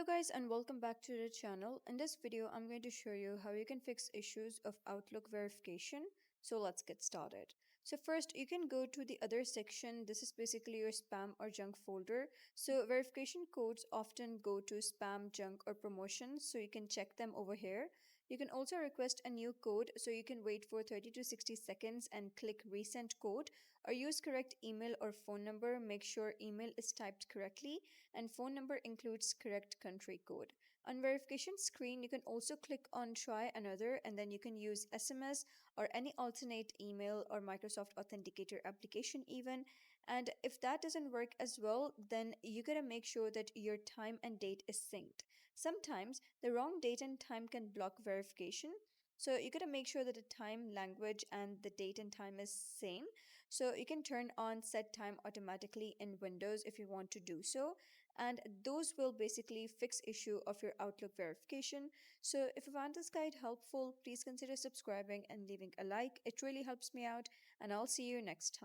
Guys, and welcome back to the channel. In this video, I'm going to show you how you can fix issues of Outlook verification. So let's get started. So first, you can go to the other section. This is basically your spam or junk folder. So verification codes often go to spam, junk, or promotions. So you can check them over here. You can also request a new code. So you can wait for 30 to 60 seconds and click resend code, or use correct email or phone number. Make sure email is typed correctly and phone number includes correct country code. On verification screen, you can also click on try another, and then you can use SMS or any alternate email or Microsoft Authenticator application even. And if that doesn't work as well, then you gotta make sure that your time and date is synced. Sometimes the wrong date and time can block verification. So you gotta make sure that the time, language, and the date and time is same. So you can turn on set time automatically in Windows if you want to do so, and those will basically fix issue of your Outlook verification. So if you found this guide helpful, please consider subscribing and leaving a like. It really helps me out, and I'll see you next time.